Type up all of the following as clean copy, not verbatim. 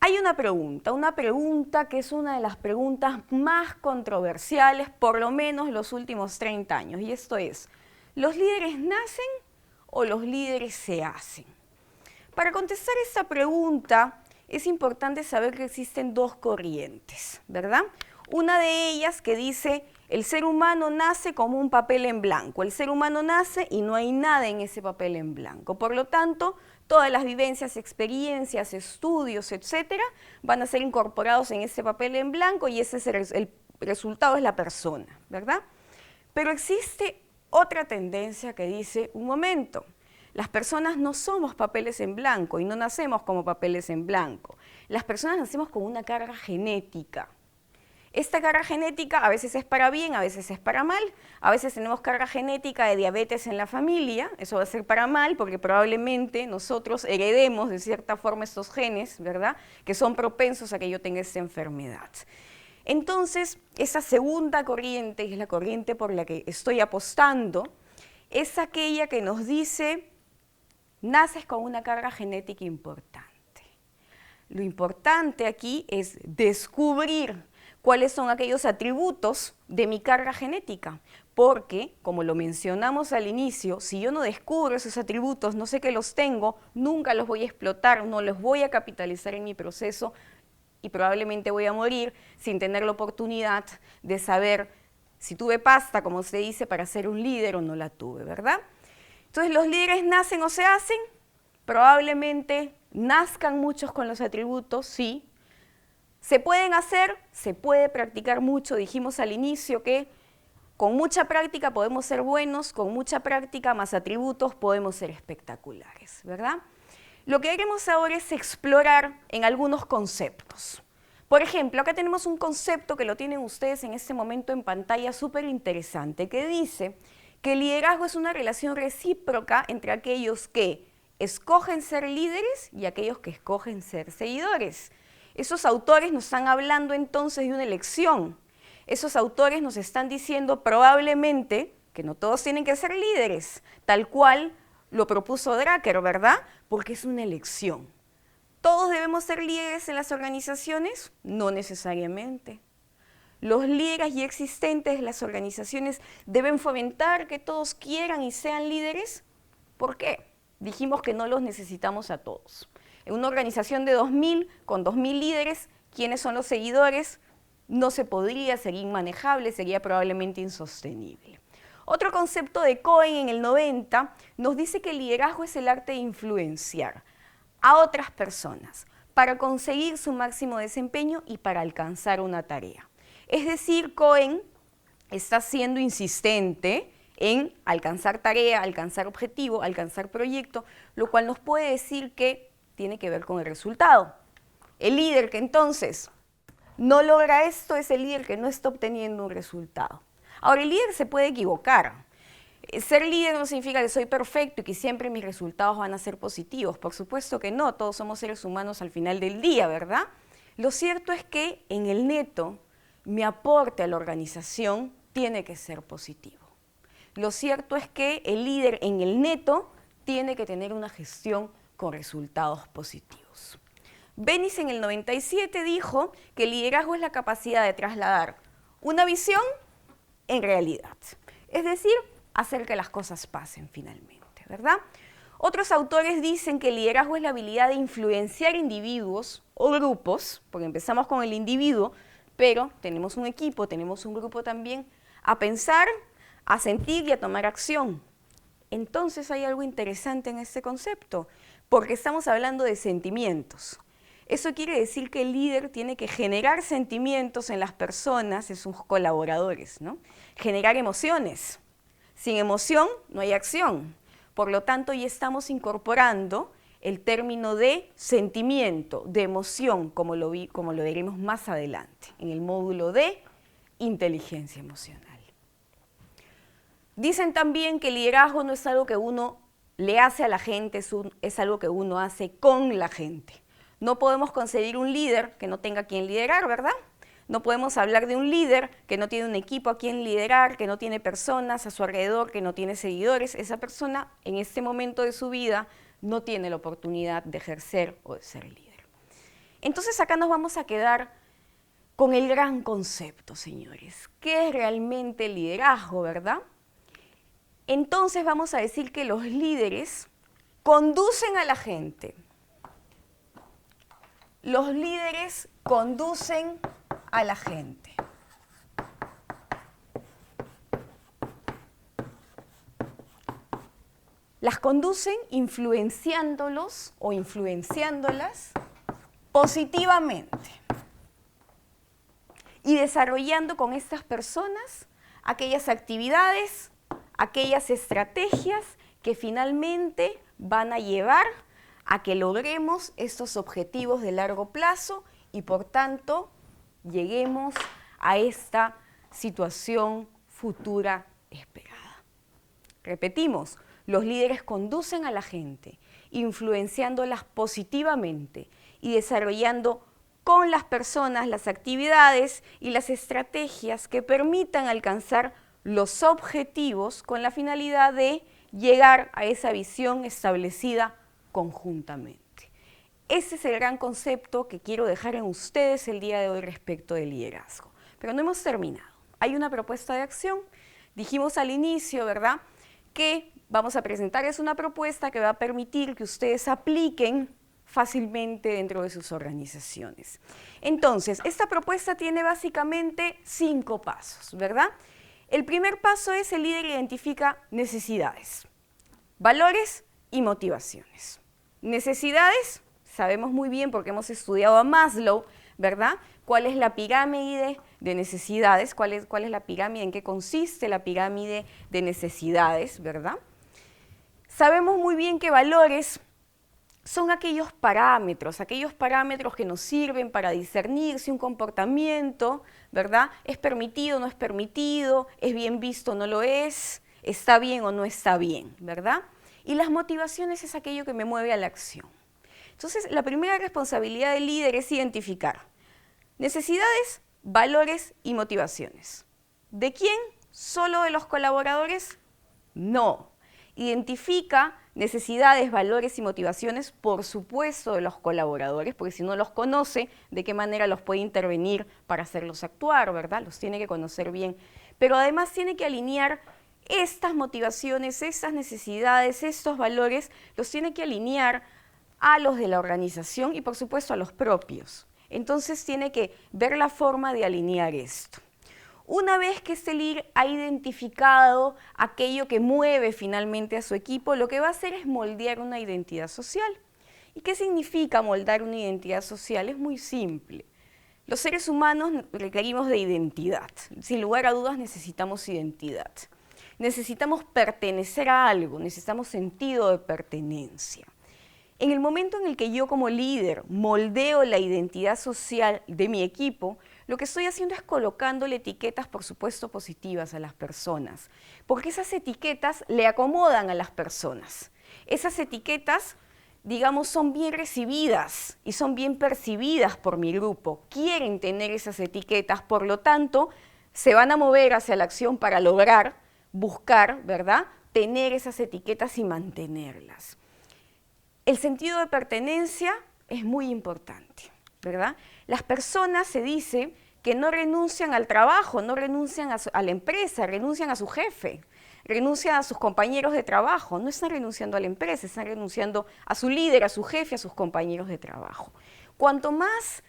Hay una pregunta que es una de las preguntas más controversiales, por lo menos los últimos 30 años, y esto es, ¿los líderes nacen o los líderes se hacen? Para contestar esta pregunta es importante saber que existen dos corrientes, ¿verdad? Una de ellas que dice, el ser humano nace como un papel en blanco, el ser humano nace y no hay nada en ese papel en blanco, por lo tanto, todas las vivencias, experiencias, estudios, etcétera, van a ser incorporados en ese papel en blanco y ese es el resultado es la persona, ¿verdad? Pero existe otra tendencia que dice, un momento, las personas no somos papeles en blanco y no nacemos como papeles en blanco. Las personas nacemos con una carga genética. Esta carga genética a veces es para bien, a veces es para mal. A veces tenemos carga genética de diabetes en la familia, eso va a ser para mal porque probablemente nosotros heredemos de cierta forma estos genes, ¿verdad?, que son propensos a que yo tenga esta enfermedad. Entonces, esa segunda corriente, que es la corriente por la que estoy apostando, es aquella que nos dice, naces con una carga genética importante. Lo importante aquí es descubrir cuáles son aquellos atributos de mi carga genética, porque, como lo mencionamos al inicio, si yo no descubro esos atributos, no sé que los tengo, nunca los voy a explotar, no los voy a capitalizar en mi proceso y probablemente voy a morir sin tener la oportunidad de saber si tuve pasta, como se dice, para ser un líder o no la tuve, ¿verdad? Entonces, ¿los líderes nacen o se hacen? Probablemente nazcan muchos con los atributos, sí. ¿Se pueden hacer? Se puede practicar mucho. Dijimos al inicio que con mucha práctica podemos ser buenos, con mucha práctica más atributos podemos ser espectaculares, ¿verdad? Lo que queremos ahora es explorar en algunos conceptos. Por ejemplo, acá tenemos un concepto que lo tienen ustedes en este momento en pantalla súper interesante, que dice que el liderazgo es una relación recíproca entre aquellos que escogen ser líderes y aquellos que escogen ser seguidores. Esos autores nos están hablando entonces de una elección. Esos autores nos están diciendo probablemente que no todos tienen que ser líderes, tal cual lo propuso Drucker, ¿verdad? Porque es una elección. ¿Todos debemos ser líderes en las organizaciones? No necesariamente. Los líderes ya existentes de las organizaciones deben fomentar que todos quieran y sean líderes. ¿Por qué? Dijimos que no los necesitamos a todos. En una organización de 2000, con 2000 líderes, ¿quiénes son los seguidores? No se podría, sería inmanejable, sería probablemente insostenible. Otro concepto de Cohen en el 90 nos dice que el liderazgo es el arte de influenciar a otras personas para conseguir su máximo desempeño y para alcanzar una tarea. Es decir, Cohen está siendo insistente en alcanzar tarea, alcanzar objetivo, alcanzar proyecto, lo cual nos puede decir que tiene que ver con el resultado. El líder que entonces no logra esto es el líder que no está obteniendo un resultado. Ahora, el líder se puede equivocar. Ser líder no significa que soy perfecto y que siempre mis resultados van a ser positivos. Por supuesto que no, todos somos seres humanos al final del día, ¿verdad? Lo cierto es que en el neto, mi aporte a la organización tiene que ser positivo. Lo cierto es que el líder en el neto tiene que tener una gestión con resultados positivos. Bennis en el 97 dijo que el liderazgo es la capacidad de trasladar una visión en realidad, es decir, hacer que las cosas pasen finalmente, ¿verdad? Otros autores dicen que el liderazgo es la habilidad de influenciar individuos o grupos, porque empezamos con el individuo, pero tenemos un equipo, tenemos un grupo también, a pensar, a sentir y a tomar acción. Entonces hay algo interesante en este concepto, porque estamos hablando de sentimientos. Eso quiere decir que el líder tiene que generar sentimientos en las personas, en sus colaboradores, ¿no? Generar emociones. Sin emoción no hay acción. Por lo tanto, ya estamos incorporando el término de sentimiento, de emoción, como lo veremos más adelante, en el módulo de inteligencia emocional. Dicen también que el liderazgo no es algo que uno le hace a la gente, es algo que uno hace con la gente. No podemos concebir un líder que no tenga quien liderar, ¿verdad? No podemos hablar de un líder que no tiene un equipo a quien liderar, que no tiene personas a su alrededor, que no tiene seguidores. Esa persona en este momento de su vida no tiene la oportunidad de ejercer o de ser líder. Entonces acá nos vamos a quedar con el gran concepto, señores. ¿Qué es realmente el liderazgo, verdad? Entonces vamos a decir que los líderes conducen a la gente. Los líderes conducen a la gente. Las conducen influenciándolos o influenciándolas positivamente y desarrollando con estas personas aquellas actividades, aquellas estrategias que finalmente van a llevar a que logremos estos objetivos de largo plazo y por tanto lleguemos a esta situación futura esperada. Repetimos, los líderes conducen a la gente, influenciándolas positivamente y desarrollando con las personas las actividades y las estrategias que permitan alcanzar los objetivos con la finalidad de llegar a esa visión establecida conjuntamente. Ese es el gran concepto que quiero dejar en ustedes el día de hoy respecto del liderazgo. Pero no hemos terminado. Hay una propuesta de acción. Dijimos al inicio, ¿verdad?, que vamos a presentarles una propuesta que va a permitir que ustedes apliquen fácilmente dentro de sus organizaciones. Entonces, esta propuesta tiene básicamente 5 pasos, ¿verdad? El primer paso es el líder identifica necesidades, valores y motivaciones. Necesidades, sabemos muy bien porque hemos estudiado a Maslow, ¿verdad? ¿Cuál es la pirámide de necesidades? ¿Cuál es la pirámide? ¿En qué consiste la pirámide de necesidades, verdad? Sabemos muy bien que valores son aquellos parámetros que nos sirven para discernir si un comportamiento, ¿verdad?, es permitido o no es permitido, es bien visto o no lo es, está bien o no está bien, ¿verdad? Y las motivaciones es aquello que me mueve a la acción. Entonces, la primera responsabilidad del líder es identificar necesidades, valores y motivaciones. ¿De quién? ¿Solo de los colaboradores? No. Identifica necesidades, valores y motivaciones, por supuesto, de los colaboradores, porque si no los conoce, ¿de qué manera los puede intervenir para hacerlos actuar, verdad? Los tiene que conocer bien. Pero además tiene que alinear estas motivaciones, estas necesidades, estos valores, los tiene que alinear a los de la organización y, por supuesto, a los propios. Entonces tiene que ver la forma de alinear esto. Una vez que este líder ha identificado aquello que mueve finalmente a su equipo, lo que va a hacer es moldear una identidad social. ¿Y qué significa moldar una identidad social? Es muy simple. Los seres humanos requerimos de identidad. Sin lugar a dudas necesitamos identidad. Necesitamos pertenecer a algo, necesitamos sentido de pertenencia. En el momento en el que yo como líder moldeo la identidad social de mi equipo, lo que estoy haciendo es colocándole etiquetas, por supuesto, positivas a las personas, porque esas etiquetas le acomodan a las personas. Esas etiquetas, digamos, son bien recibidas y son bien percibidas por mi grupo. Quieren tener esas etiquetas, por lo tanto, se van a mover hacia la acción para lograr, buscar, ¿verdad?, tener esas etiquetas y mantenerlas. El sentido de pertenencia es muy importante, ¿verdad? Las personas, se dice, que no renuncian al trabajo, no renuncian a la empresa, renuncian a su jefe, renuncian a sus compañeros de trabajo, no están renunciando a la empresa, están renunciando a su líder, a su jefe, a sus compañeros de trabajo. Cuanto más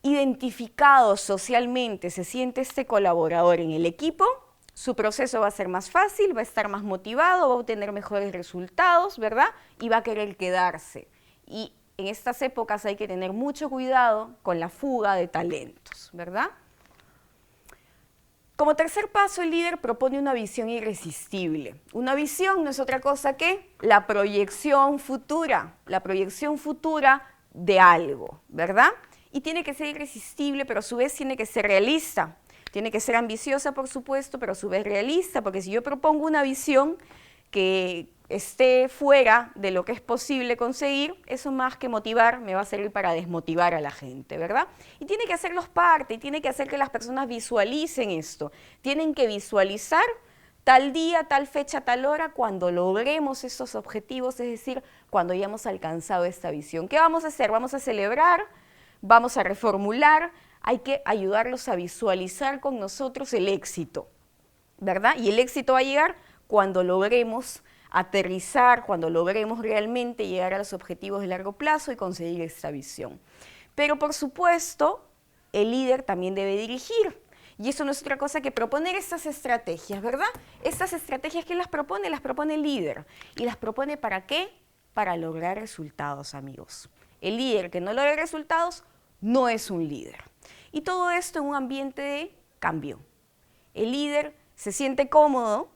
identificado socialmente se siente este colaborador en el equipo, su proceso va a ser más fácil, va a estar más motivado, va a obtener mejores resultados, ¿verdad? Y va a querer quedarse. Y en estas épocas hay que tener mucho cuidado con la fuga de talentos, ¿verdad? Como tercer paso, el líder propone una visión irresistible. Una visión no es otra cosa que la proyección futura de algo, ¿verdad? Y tiene que ser irresistible, pero a su vez tiene que ser realista. Tiene que ser ambiciosa, por supuesto, pero a su vez realista, porque si yo propongo una visión que esté fuera de lo que es posible conseguir, eso más que motivar me va a servir para desmotivar a la gente, ¿verdad? Y tiene que hacerlos parte, y tiene que hacer que las personas visualicen esto. Tienen que visualizar tal día, tal fecha, tal hora, cuando logremos estos objetivos, es decir, cuando hayamos alcanzado esta visión. ¿Qué vamos a hacer? Vamos a celebrar, vamos a reformular, hay que ayudarlos a visualizar con nosotros el éxito, ¿verdad? Y el éxito va a llegar cuando logremos aterrizar, cuando logremos realmente llegar a los objetivos de largo plazo y conseguir esta visión. Pero por supuesto, el líder también debe dirigir. Y eso no es otra cosa que proponer estas estrategias, ¿verdad? Estas estrategias, ¿quién las propone? Las propone el líder. ¿Y las propone para qué? Para lograr resultados, amigos. El líder que no logra resultados no es un líder. Y todo esto en un ambiente de cambio. El líder se siente cómodo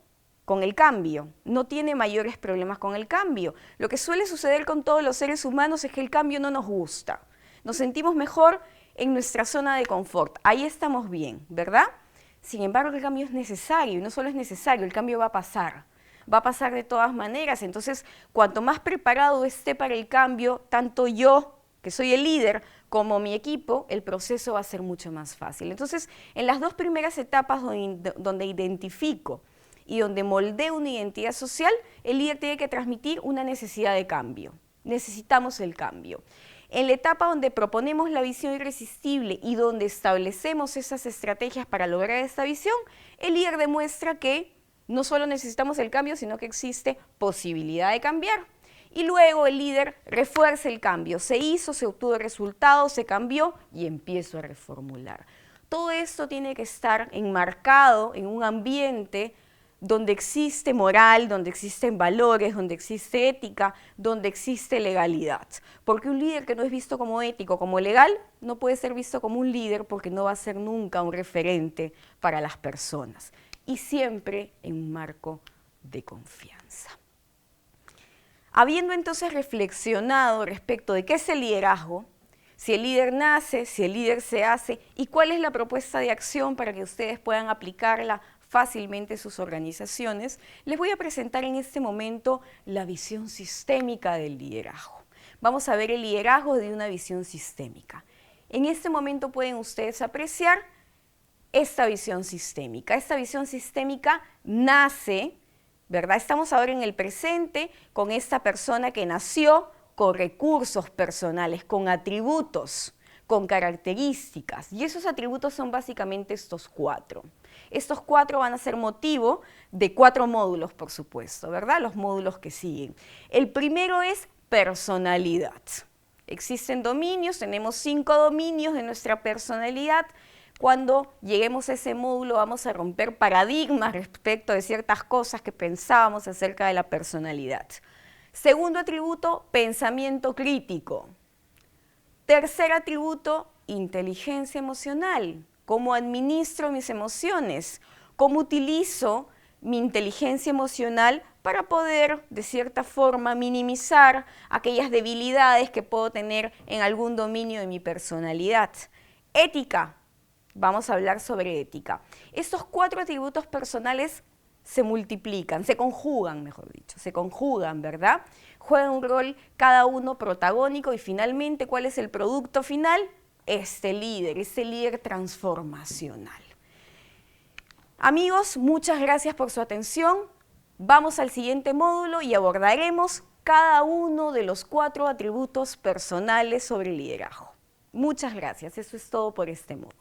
con el cambio, no tiene mayores problemas con el cambio. Lo que suele suceder con todos los seres humanos es que el cambio no nos gusta. Nos sentimos mejor en nuestra zona de confort. Ahí estamos bien, ¿verdad? Sin embargo, el cambio es necesario, y no solo es necesario, el cambio va a pasar. Va a pasar de todas maneras. Entonces, cuanto más preparado esté para el cambio, tanto yo, que soy el líder, como mi equipo, el proceso va a ser mucho más fácil. Entonces, en las dos primeras etapas donde identifico y donde moldeo una identidad social, el líder tiene que transmitir una necesidad de cambio. Necesitamos el cambio. En la etapa donde proponemos la visión irresistible y donde establecemos esas estrategias para lograr esta visión, el líder demuestra que no solo necesitamos el cambio, sino que existe posibilidad de cambiar. Y luego el líder refuerza el cambio. Se hizo, se obtuvo resultados, se cambió y empiezo a reformular. Todo esto tiene que estar enmarcado en un ambiente donde existe moral, donde existen valores, donde existe ética, donde existe legalidad. Porque un líder que no es visto como ético, como legal, no puede ser visto como un líder porque no va a ser nunca un referente para las personas. Y siempre en un marco de confianza. Habiendo entonces reflexionado respecto de qué es el liderazgo, si el líder nace, si el líder se hace y cuál es la propuesta de acción para que ustedes puedan aplicarla fácilmente en sus organizaciones, les voy a presentar en este momento la visión sistémica del liderazgo. Vamos a ver el liderazgo de una visión sistémica. En este momento pueden ustedes apreciar esta visión sistémica. Esta visión sistémica nace, ¿verdad? Estamos ahora en el presente con esta persona que nació con recursos personales, con atributos, con características. Y esos atributos son básicamente estos cuatro. Estos cuatro van a ser motivo de 4 módulos, por supuesto, ¿verdad? Los módulos que siguen. El primero es personalidad. Existen dominios, tenemos 5 dominios de nuestra personalidad. Cuando lleguemos a ese módulo vamos a romper paradigmas respecto de ciertas cosas que pensábamos acerca de la personalidad. Segundo atributo, pensamiento crítico. Tercer atributo, inteligencia emocional. ¿Cómo administro mis emociones? ¿Cómo utilizo mi inteligencia emocional para poder, de cierta forma, minimizar aquellas debilidades que puedo tener en algún dominio de mi personalidad? Ética. Vamos a hablar sobre ética. Estos 4 atributos personales se multiplican, se conjugan, mejor dicho, se conjugan, ¿verdad? Juegan un rol cada uno protagónico y finalmente, ¿cuál es el producto final? Este líder transformacional. Amigos, muchas gracias por su atención. Vamos al siguiente módulo y abordaremos cada uno de los 4 atributos personales sobre el liderazgo. Muchas gracias, eso es todo por este módulo.